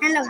Hello.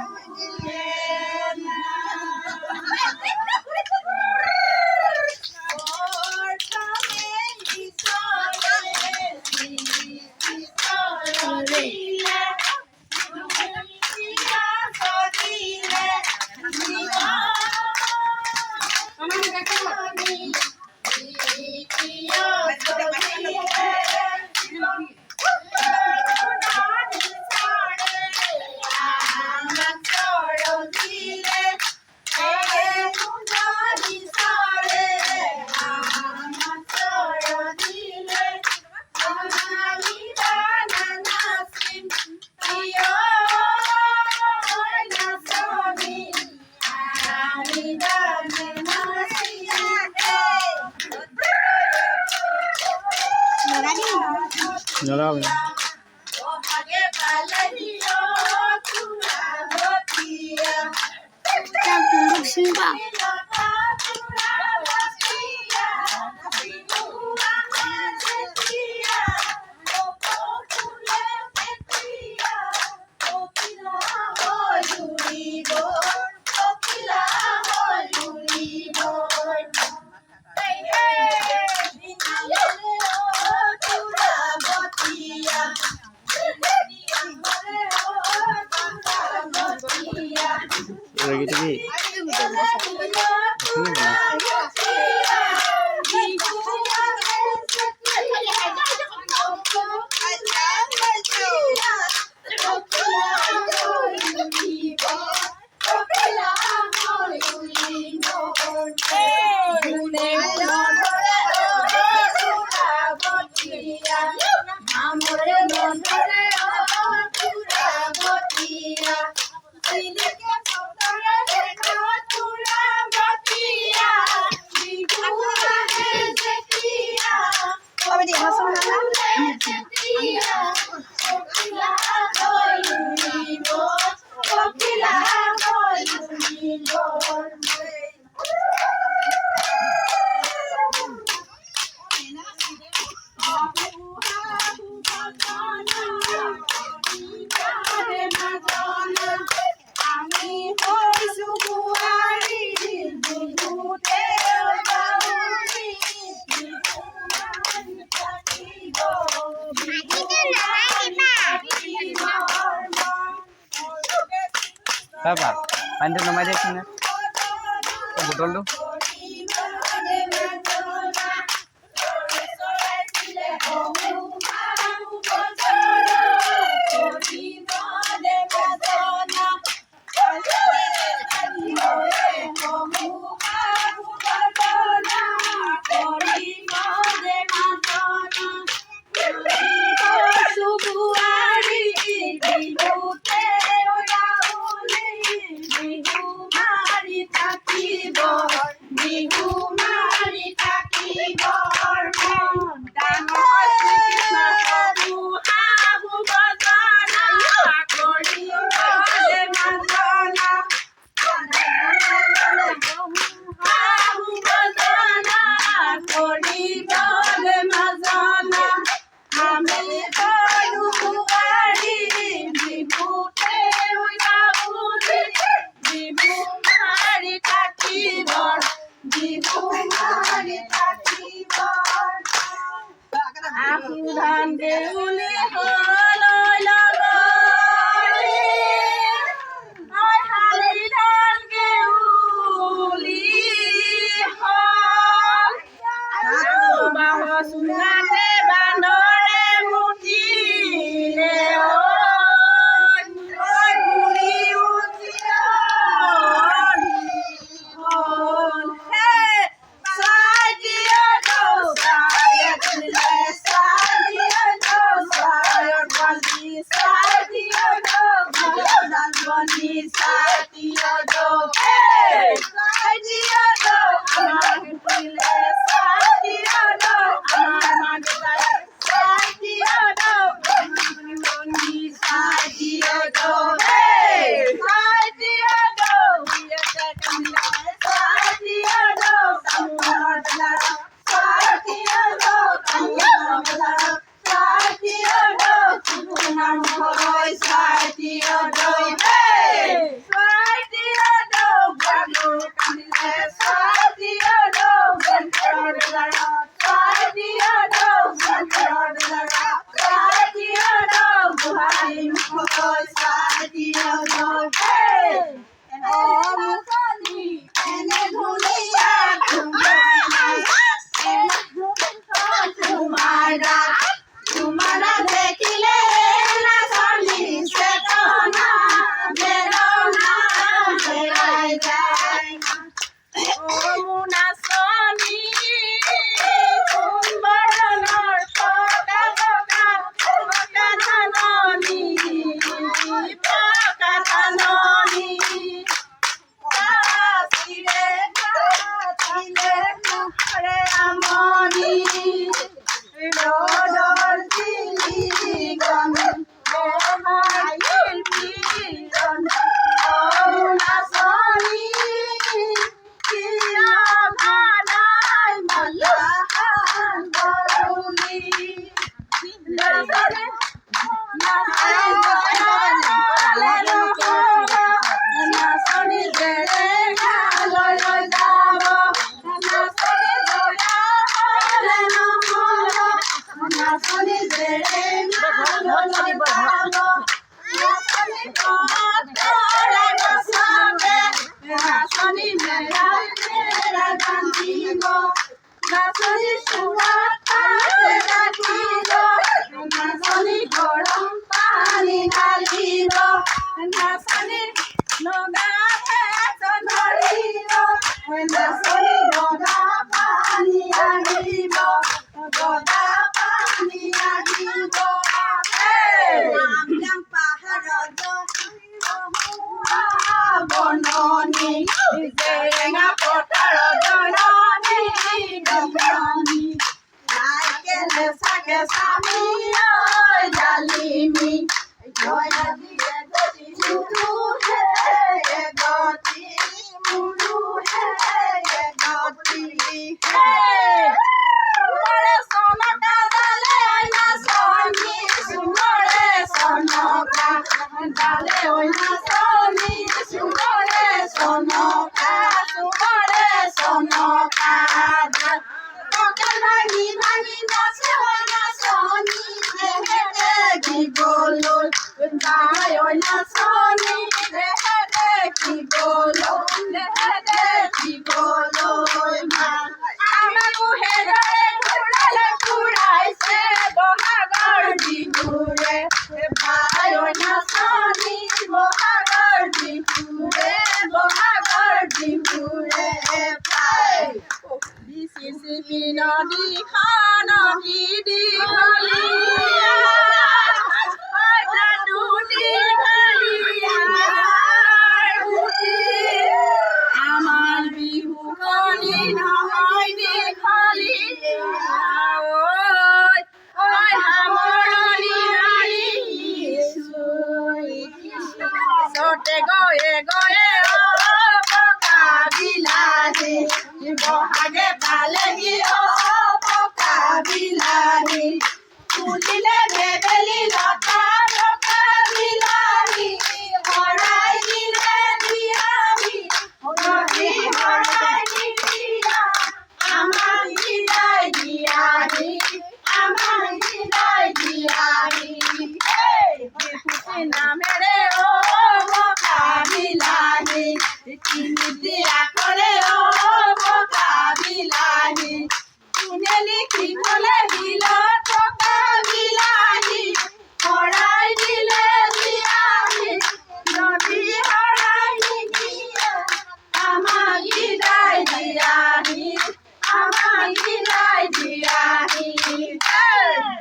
Nyala lagi tadi. Apa? Panjang nama dia sini. Betul tu.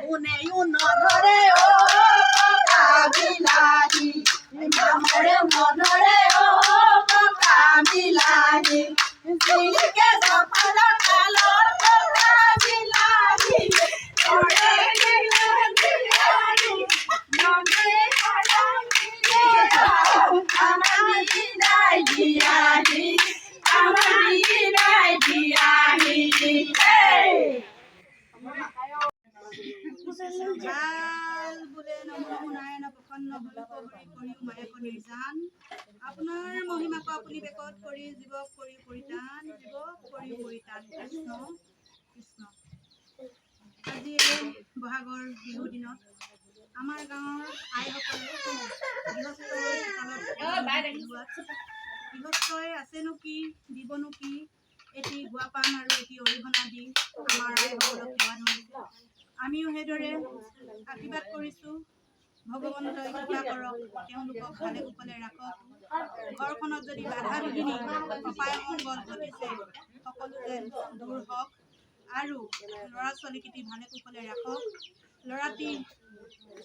Une y uno, অন্ন ভূলোক হৰি কৰিও মায়াক নিৰ্জান আপোনাৰ মহিমাক আপুনি বেকত কৰি জীৱক কৰি পৰিতান জীৱক কৰি পৰিতান কৃষ্ণ কৃষ্ণ। আজি এই বহাগৰ বিহুৰ দিনত আমাৰ গাঁৱৰ আইসকলে গৃহস্থই আছেনো কি দিবনো কি এটি গুৱা পাণ আৰু এটি অৰিহণা দি আমাৰ আইসকলক সেৱা ধৰিছে। আমিও সেইদৰে আশীৰ্বাদ কৰিছোঁ। ভগৱন্তই কৃপা কৰক, তেওঁলোকক ভালে কুশলে ৰাখক। ঘৰখনত যদি বাধা বিঘিনি অপায় মংগল ঘটিছে সকলো যেন দূৰ হওক আৰু ল'ৰা ছোৱালীকেইটি ভালে কুশলে ৰাখক। ল'ৰাটি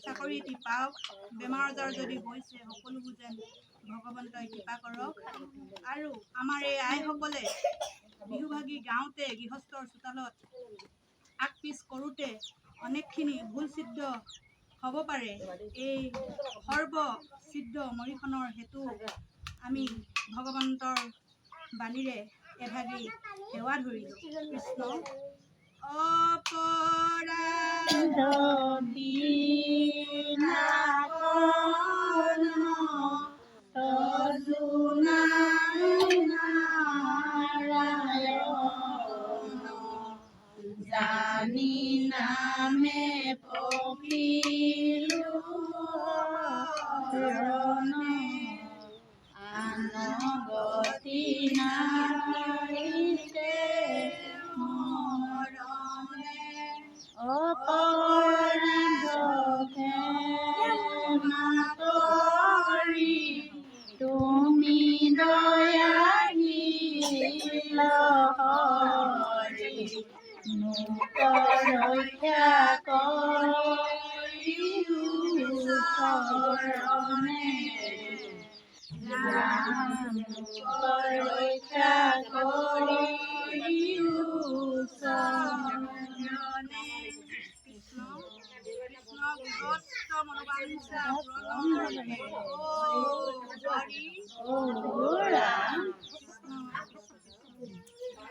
চাকৰি এটি পাওক। বেমাৰ আজাৰ যদি হৈছে সকলোবোৰ যেন ভগৱন্তই কৃপা কৰক। আৰু আমাৰ এই আইসকলে বিহু ভাগি গাওঁতে গৃহস্থৰ চোতালত আগ পিছ কৰোঁতে অনেকখিনি ভুল সিদ্ধ হ'ব পাৰে। এই সৰ্ব সিদ্ধ মৰিখনৰ হেতু আমি ভগৱন্তৰ বাণীৰে এভাগি সেৱা ধৰিলোঁ। কৃষ্ণ অপৰাধ বিনাশন জানি নামে পখিলো আনগতি নাহিতে মৰণে অপৰাধ কৰি তুমি দয়াশীল হৰি মোক ৰক্ষা কৰিও চৰণে ৰক্ষা কৰিও চৰণে। কৃষ্ণ কৃষ্ণ গৃহস্থ মনোবাঞ্ছা পূৰণৰ হৰি